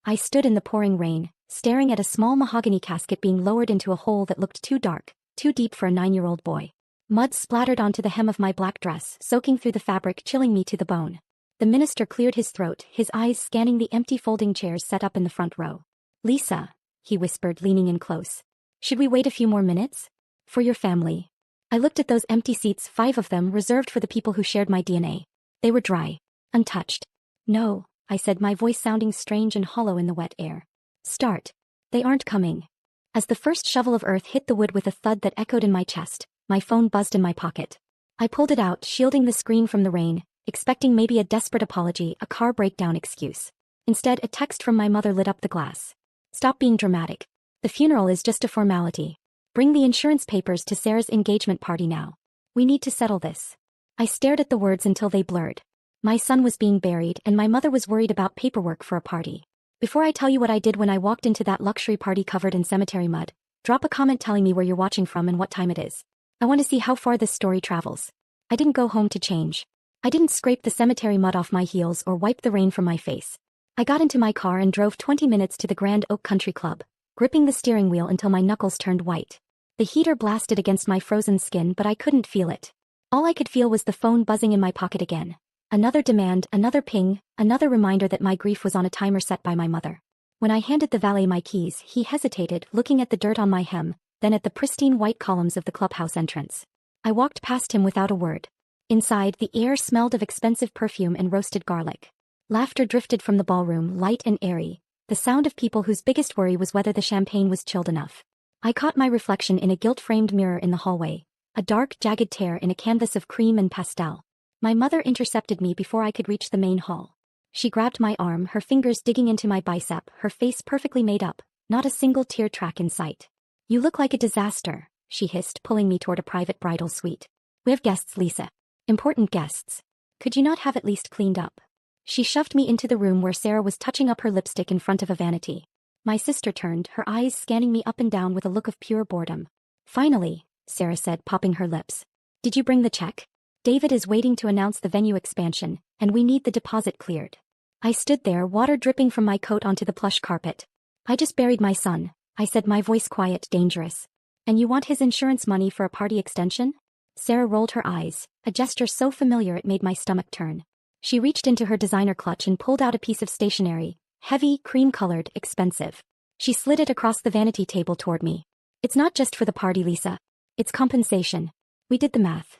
I stood in the pouring rain, staring at a small mahogany casket being lowered into a hole that looked too dark, too deep for a 9-year-old boy. Mud splattered onto the hem of my black dress, soaking through the fabric, chilling me to the bone. The minister cleared his throat, his eyes scanning the empty folding chairs set up in the front row. "Lisa," he whispered, leaning in close. "Should we wait a few more minutes? For your family." I looked at those empty seats, 5 of them reserved for the people who shared my DNA. They were dry, untouched. "No," I said, my voice sounding strange and hollow in the wet air. "Start. They aren't coming." As the first shovel of earth hit the wood with a thud that echoed in my chest, my phone buzzed in my pocket. I pulled it out, shielding the screen from the rain, expecting maybe a desperate apology, a car breakdown excuse. Instead, a text from my mother lit up the glass. "Stop being dramatic. The funeral is just a formality. Bring the insurance papers to Sarah's engagement party now. We need to settle this." I stared at the words until they blurred. My son was being buried, and my mother was worried about paperwork for a party. Before I tell you what I did when I walked into that luxury party covered in cemetery mud, drop a comment telling me where you're watching from and what time it is. I want to see how far this story travels. I didn't go home to change. I didn't scrape the cemetery mud off my heels or wipe the rain from my face. I got into my car and drove 20 minutes to the Grand Oak Country Club, gripping the steering wheel until my knuckles turned white. The heater blasted against my frozen skin, but I couldn't feel it. All I could feel was the phone buzzing in my pocket again. Another demand, another ping, another reminder that my grief was on a timer set by my mother. When I handed the valet my keys, he hesitated, looking at the dirt on my hem, then at the pristine white columns of the clubhouse entrance. I walked past him without a word. Inside, the air smelled of expensive perfume and roasted garlic. Laughter drifted from the ballroom, light and airy, the sound of people whose biggest worry was whether the champagne was chilled enough. I caught my reflection in a gilt-framed mirror in the hallway, a dark, jagged tear in a canvas of cream and pastel. My mother intercepted me before I could reach the main hall. She grabbed my arm, her fingers digging into my bicep, her face perfectly made up, not a single tear track in sight. "You look like a disaster," she hissed, pulling me toward a private bridal suite. "We have guests, Lisa. Important guests. Could you not have at least cleaned up?" She shoved me into the room where Sarah was touching up her lipstick in front of a vanity. My sister turned, her eyes scanning me up and down with a look of pure boredom. "Finally," Sarah said, popping her lips. "Did you bring the check? David is waiting to announce the venue expansion, and we need the deposit cleared." I stood there, water dripping from my coat onto the plush carpet. "I just buried my son," I said, my voice quiet, dangerous. "And you want his insurance money for a party extension?" Sarah rolled her eyes, a gesture so familiar it made my stomach turn. She reached into her designer clutch and pulled out a piece of stationery, heavy, cream-colored, expensive. She slid it across the vanity table toward me. "It's not just for the party, Lisa. It's compensation. We did the math."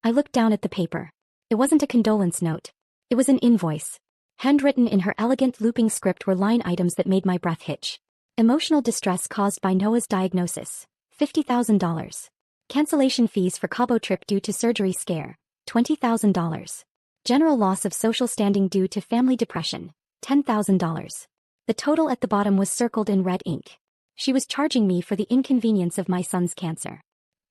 I looked down at the paper. It wasn't a condolence note. It was an invoice. Handwritten in her elegant looping script were line items that made my breath hitch. Emotional distress caused by Noah's diagnosis, $50,000. Cancellation fees for Cabo trip due to surgery scare, $20,000. General loss of social standing due to family depression, $10,000. The total at the bottom was circled in red ink. She was charging me for the inconvenience of my son's cancer.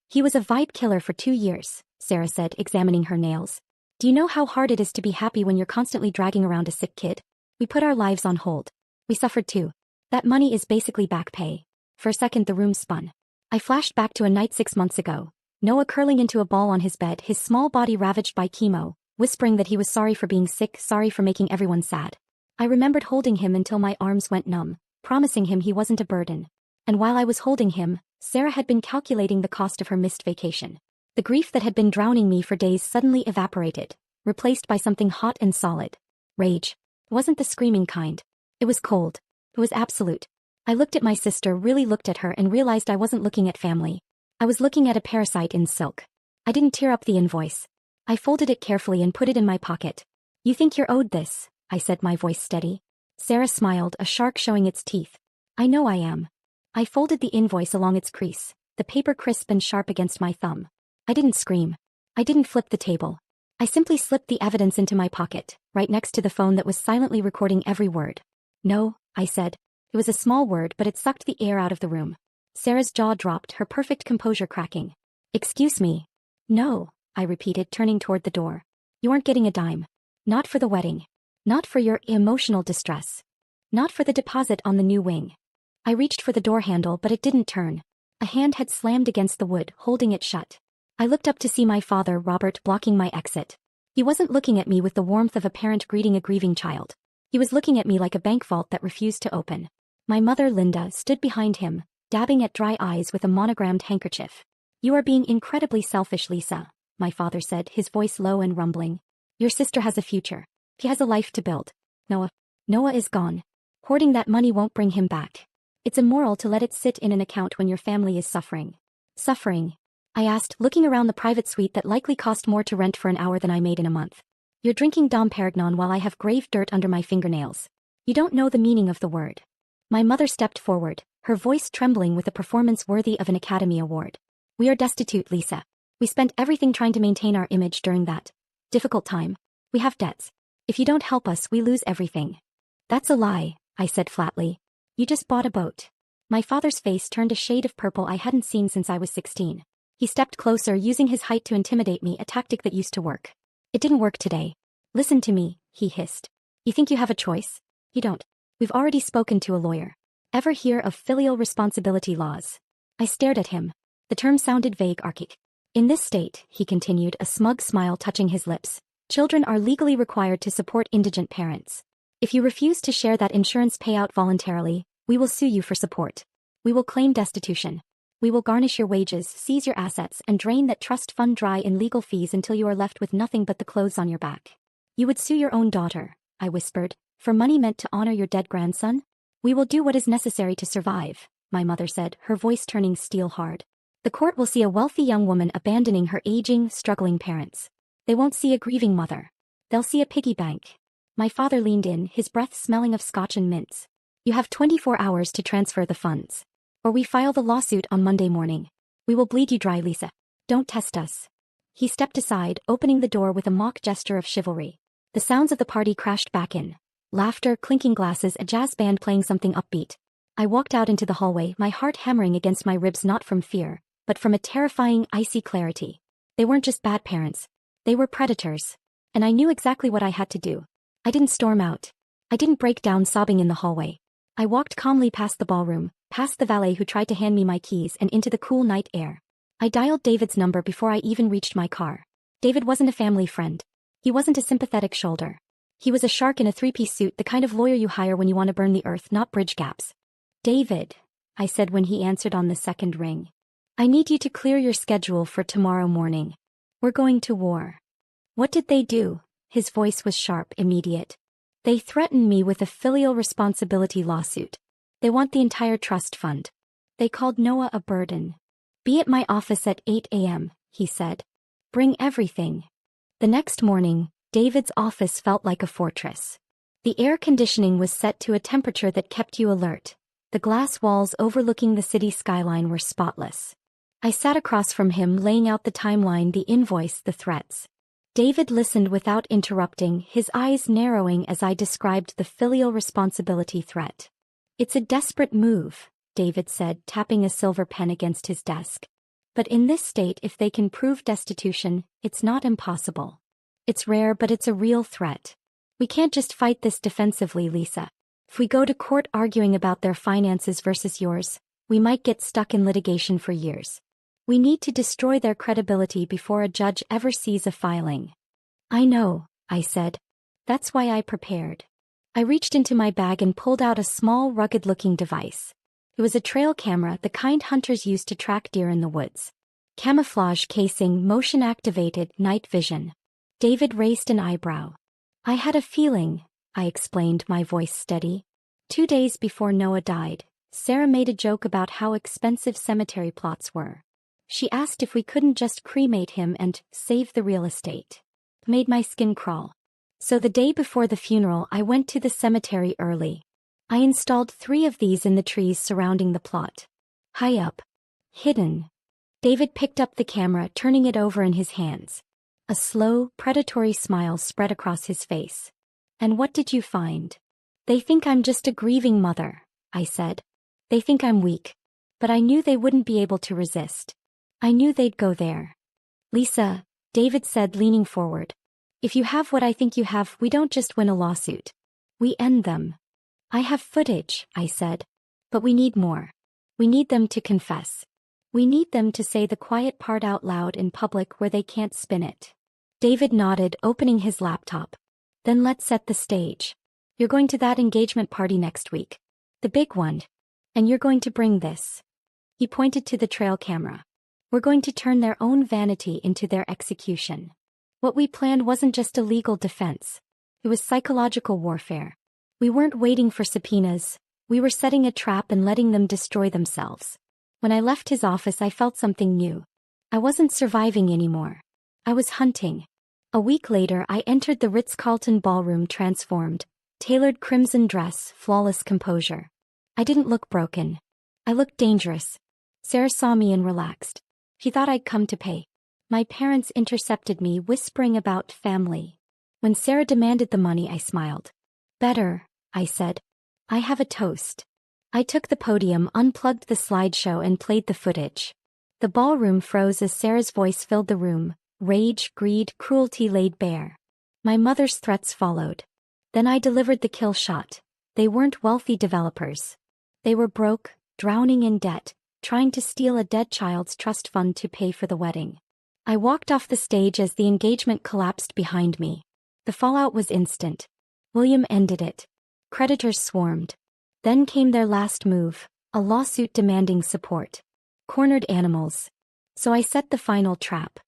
"He was a vibe killer for 2 years, Sarah said, examining her nails. "Do you know how hard it is to be happy when you're constantly dragging around a sick kid? We put our lives on hold. We suffered too. That money is basically back pay." For a second the room spun. I flashed back to a night 6 months ago. Noah curling into a ball on his bed, his small body ravaged by chemo, whispering that he was sorry for being sick, sorry for making everyone sad. I remembered holding him until my arms went numb, promising him he wasn't a burden. And while I was holding him, Sarah had been calculating the cost of her missed vacation. The grief that had been drowning me for days suddenly evaporated, replaced by something hot and solid. Rage. It wasn't the screaming kind. It was cold. It was absolute. I looked at my sister, really looked at her, and realized I wasn't looking at family. I was looking at a parasite in silk. I didn't tear up the invoice. I folded it carefully and put it in my pocket. "You think you're owed this," I said, my voice steady. Sarah smiled, a shark showing its teeth. "I know I am." I folded the invoice along its crease, the paper crisp and sharp against my thumb. I didn't scream. I didn't flip the table. I simply slipped the evidence into my pocket, right next to the phone that was silently recording every word. "No," I said. It was a small word, but it sucked the air out of the room. Sarah's jaw dropped, her perfect composure cracking. "Excuse me." "No," I repeated, turning toward the door. "You aren't getting a dime. Not for the wedding. Not for your emotional distress. Not for the deposit on the new wing." I reached for the door handle, but it didn't turn. A hand had slammed against the wood, holding it shut. I looked up to see my father, Robert, blocking my exit. He wasn't looking at me with the warmth of a parent greeting a grieving child. He was looking at me like a bank vault that refused to open. My mother, Linda, stood behind him, dabbing at dry eyes with a monogrammed handkerchief. You are being incredibly selfish, Lisa, my father said, his voice low and rumbling. Your sister has a future. He has a life to build. Noah is gone. Hoarding that money won't bring him back. It's immoral to let it sit in an account when your family is suffering. Suffering? I asked, looking around the private suite that likely cost more to rent for an hour than I made in a month. You're drinking Dom Perignon while I have grave dirt under my fingernails. You don't know the meaning of the word. My mother stepped forward, her voice trembling with a performance worthy of an Academy Award. We are destitute, Lisa. We spent everything trying to maintain our image during that difficult time. We have debts. If you don't help us, we lose everything. That's a lie, I said flatly. You just bought a boat. My father's face turned a shade of purple I hadn't seen since I was 16. He stepped closer, using his height to intimidate me, a tactic that used to work. It didn't work today. Listen to me, he hissed. You think you have a choice? You don't. We've already spoken to a lawyer. Ever hear of filial responsibility laws? I stared at him. The term sounded vague, archaic. In this state, he continued, a smug smile touching his lips, children are legally required to support indigent parents. If you refuse to share that insurance payout voluntarily, we will sue you for support. We will claim destitution. We will garnish your wages, seize your assets, and drain that trust fund dry in legal fees until you are left with nothing but the clothes on your back. You would sue your own daughter, I whispered, for money meant to honor your dead grandson? We will do what is necessary to survive, my mother said, her voice turning steel hard. The court will see a wealthy young woman abandoning her aging, struggling parents. They won't see a grieving mother. They'll see a piggy bank. My father leaned in, his breath smelling of scotch and mints. You have 24 hours to transfer the funds. Or we file the lawsuit on Monday morning. We will bleed you dry, Lisa. Don't test us. He stepped aside, opening the door with a mock gesture of chivalry. The sounds of the party crashed back in. Laughter, clinking glasses, a jazz band playing something upbeat. I walked out into the hallway, my heart hammering against my ribs, not from fear, but from a terrifying, icy clarity. They weren't just bad parents. They were predators. And I knew exactly what I had to do. I didn't storm out. I didn't break down sobbing in the hallway. I walked calmly past the ballroom, past the valet who tried to hand me my keys, and into the cool night air. I dialed David's number before I even reached my car. David wasn't a family friend. He wasn't a sympathetic shoulder. He was a shark in a three-piece suit, the kind of lawyer you hire when you want to burn the earth, not bridge gaps. David, I said when he answered on the second ring. I need you to clear your schedule for tomorrow morning. We're going to war. What did they do? His voice was sharp, immediate. They threatened me with a filial responsibility lawsuit. They want the entire trust fund. They called Noah a burden. Be at my office at 8 a.m., he said. Bring everything. The next morning, David's office felt like a fortress. The air conditioning was set to a temperature that kept you alert. The glass walls overlooking the city skyline were spotless. I sat across from him, laying out the timeline, the invoice, the threats. David listened without interrupting, his eyes narrowing as I described the filial responsibility threat. It's a desperate move, David said, tapping a silver pen against his desk. But in this state, if they can prove destitution, it's not impossible. It's rare, but it's a real threat. We can't just fight this defensively, Lisa. If we go to court arguing about their finances versus yours, we might get stuck in litigation for years. We need to destroy their credibility before a judge ever sees a filing. I know, I said. That's why I prepared. I reached into my bag and pulled out a small, rugged-looking device. It was a trail camera, the kind hunters use to track deer in the woods. Camouflage casing, motion-activated, night vision. David raised an eyebrow. I had a feeling, I explained, my voice steady. 2 days before Noah died, Sarah made a joke about how expensive cemetery plots were. She asked if we couldn't just cremate him and save the real estate. Made my skin crawl. So the day before the funeral, I went to the cemetery early. I installed 3 of these in the trees surrounding the plot. High up. Hidden. David picked up the camera, turning it over in his hands. A slow, predatory smile spread across his face. And what did you find? They think I'm just a grieving mother, I said. They think I'm weak. But I knew they wouldn't be able to resist. I knew they'd go there. Lisa, David said, leaning forward. If you have what I think you have, we don't just win a lawsuit. We end them. I have footage, I said. But we need more. We need them to confess. We need them to say the quiet part out loud in public where they can't spin it. David nodded, opening his laptop. Then let's set the stage. You're going to that engagement party next week. The big one. And you're going to bring this. He pointed to the trail camera. We're going to turn their own vanity into their execution. What we planned wasn't just a legal defense. It was psychological warfare. We weren't waiting for subpoenas. We were setting a trap and letting them destroy themselves. When I left his office, I felt something new. I wasn't surviving anymore. I was hunting. A week later, I entered the Ritz-Carlton ballroom transformed, tailored crimson dress, flawless composure. I didn't look broken. I looked dangerous. Sarah saw me and relaxed. She thought I'd come to pay. My parents intercepted me, whispering about family. When Sarah demanded the money, I smiled. Better, I said. I have a toast. I took the podium, unplugged the slideshow, and played the footage. The ballroom froze as Sarah's voice filled the room. Rage, greed, cruelty laid bare. My mother's threats followed. Then I delivered the kill shot. They weren't wealthy developers. They were broke, drowning in debt, trying to steal a dead child's trust fund to pay for the wedding. I walked off the stage as the engagement collapsed behind me. The fallout was instant. William ended it. Creditors swarmed. Then came their last move, a lawsuit demanding support. Cornered animals. So I set the final trap.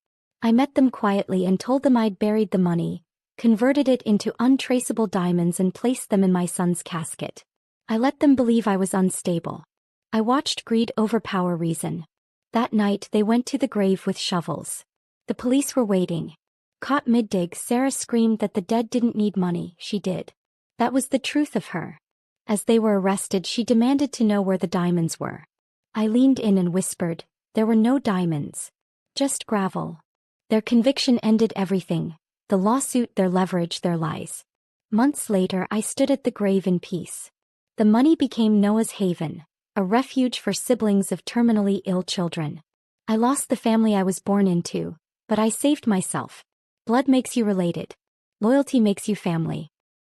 I met them quietly and told them I'd buried the money, converted it into untraceable diamonds, and placed them in my son's casket. I let them believe I was unstable. I watched greed overpower reason. That night they went to the grave with shovels. The police were waiting. Caught mid-dig, Sarah screamed that the dead didn't need money. She did. That was the truth of her. As they were arrested, she demanded to know where the diamonds were. I leaned in and whispered, there were no diamonds. Just gravel. Their conviction ended everything. The lawsuit, their leverage, their lies. Months later, I stood at the grave in peace. The money became Noah's haven, a refuge for siblings of terminally ill children. I lost the family I was born into, but I saved myself. Blood makes you related. Loyalty makes you family.